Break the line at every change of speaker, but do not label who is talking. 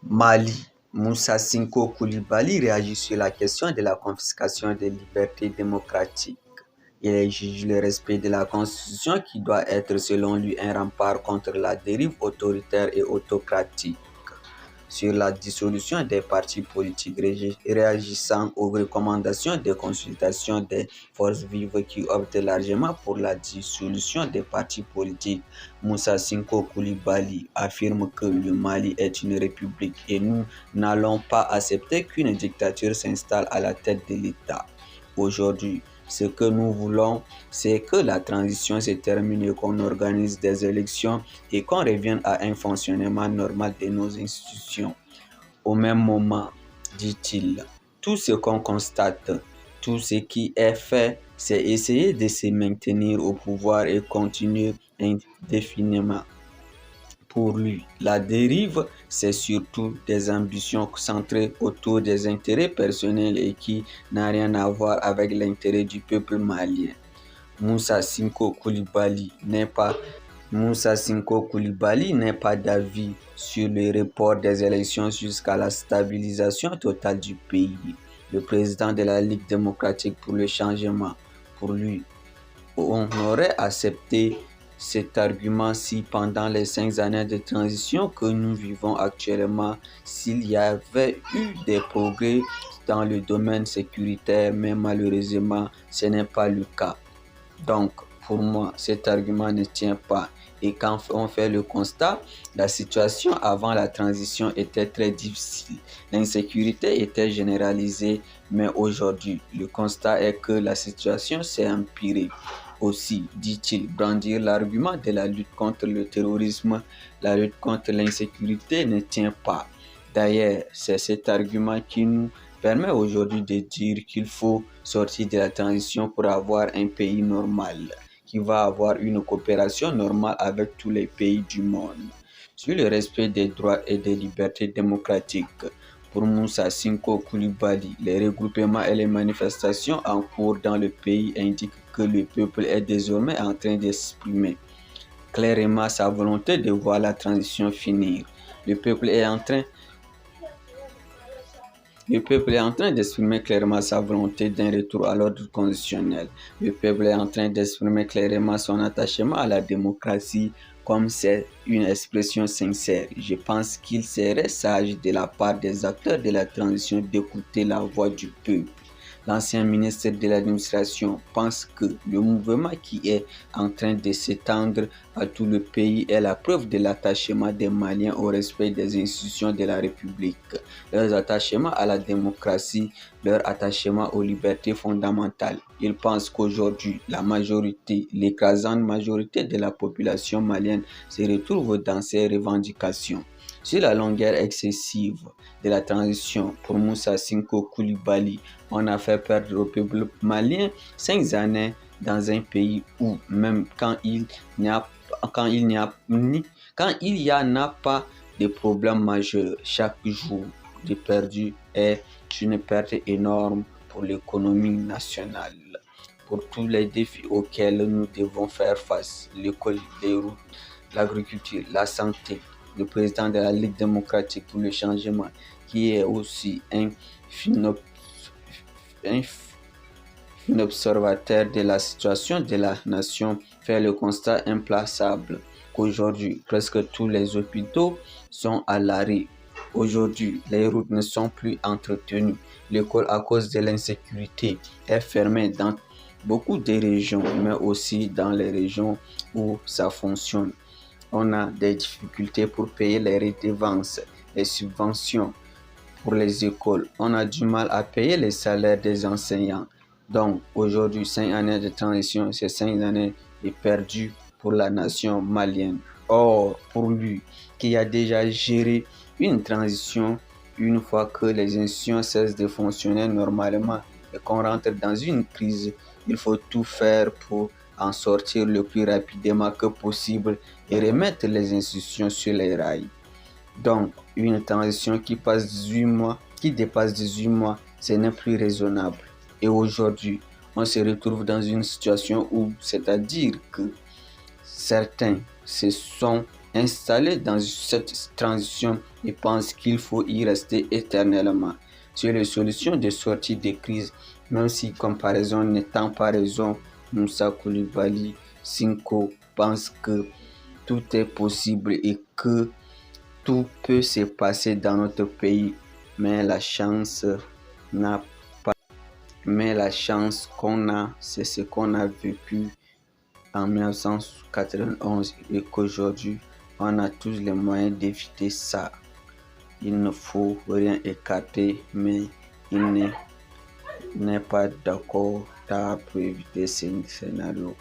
Mali, Moussa Sinko Koulibaly réagit sur la question de la confiscation des libertés démocratiques. Il exige le respect de la Constitution qui doit être selon lui un rempart contre la dérive autoritaire et autocratique. Sur la dissolution des partis politiques, réagissant aux recommandations de consultation des forces vives qui optent largement pour la dissolution des partis politiques, Moussa Sinko Koulibaly affirme que le Mali est une république et nous n'allons pas accepter qu'une dictature s'installe à la tête de l'État. Aujourd'hui, ce que nous voulons, c'est que la transition se termine et qu'on organise des élections et qu'on revienne à un fonctionnement normal de nos institutions. Au même moment, dit-il, tout ce qu'on constate, tout ce qui est fait, c'est essayer de se maintenir au pouvoir et continuer indéfiniment. Pour lui, la dérive, c'est surtout des ambitions centrées autour des intérêts personnels et qui n'ont rien à voir avec l'intérêt du peuple malien. Moussa Sinko Koulibaly n'est pas d'avis sur le report des élections jusqu'à la stabilisation totale du pays. Le président de la Ligue démocratique pour le changement, pour lui, on aurait accepté cet argument si pendant les 5 années de transition que nous vivons actuellement, s'il y avait eu des progrès dans le domaine sécuritaire, mais malheureusement, ce n'est pas le cas. Donc, pour moi, cet argument ne tient pas. Et quand on fait le constat, la situation avant la transition était très difficile. L'insécurité était généralisée, mais aujourd'hui, le constat est que la situation s'est empirée. Aussi, dit-il, brandir l'argument de la lutte contre le terrorisme, la lutte contre l'insécurité ne tient pas. D'ailleurs, c'est cet argument qui nous permet aujourd'hui de dire qu'il faut sortir de la transition pour avoir un pays normal, qui va avoir une coopération normale avec tous les pays du monde. Sur le respect des droits et des libertés démocratiques, pour Moussa Sinko Koulibaly, les regroupements et les manifestations en cours dans le pays indiquent que le peuple est désormais en train d'exprimer clairement sa volonté de voir la transition finir. Le peuple est en train d'exprimer clairement sa volonté d'un retour à l'ordre constitutionnel. Le peuple est en train d'exprimer clairement son attachement à la démocratie comme c'est une expression sincère. Je pense qu'il serait sage de la part des acteurs de la transition d'écouter la voix du peuple. L'ancien ministre de l'administration pense que le mouvement qui est en train de s'étendre à tout le pays est la preuve de l'attachement des Maliens au respect des institutions de la République, leur attachement à la démocratie, leur attachement aux libertés fondamentales. Il pense qu'aujourd'hui, l'écrasante majorité de la population malienne se retrouve dans ces revendications. Sur la longueur excessive de la transition pour Moussa Sinko Koulibaly, on a fait perdre au peuple malien 5 années dans un pays où même quand il n'y en a pas de problème majeur, chaque jour de perdu est une perte énorme pour l'économie nationale. Pour tous les défis auxquels nous devons faire face, l'école, les routes, l'agriculture, la santé, le président de la Ligue démocratique pour le changement, qui est aussi un observateur de la situation de la nation, fait le constat implaçable qu'aujourd'hui, presque tous les hôpitaux sont à l'arrêt. Aujourd'hui, les routes ne sont plus entretenues. L'école, à cause de l'insécurité, est fermée dans beaucoup de régions, mais aussi dans les régions où ça fonctionne. On a des difficultés pour payer les redevances, les subventions pour les écoles. On a du mal à payer les salaires des enseignants. Donc aujourd'hui, 5 années de transition, c'est 5 années de perdu pour la nation malienne. Or, pour lui, qui a déjà géré une transition, une fois que les institutions cessent de fonctionner normalement et qu'on rentre dans une crise, il faut tout faire pour en sortir le plus rapidement que possible et remettre les institutions sur les rails. Donc, une transition qui dépasse 18 mois, ce n'est plus raisonnable. Et aujourd'hui, on se retrouve dans une situation où, c'est-à-dire que certains se sont installé dans cette transition et pense qu'il faut y rester éternellement. Sur les solutions de sortie de crise, même si comparaison n'étant pas raison, Moussa Koulibaly Cinco pense que tout est possible et que tout peut se passer dans notre pays, mais la chance n'a mais la chance qu'on a, c'est ce qu'on a vécu en 1991 et qu'aujourd'hui, on a tous les moyens d'éviter ça. Il ne faut rien écarter, mais il n'est pas d'accord pour éviter ce scénario.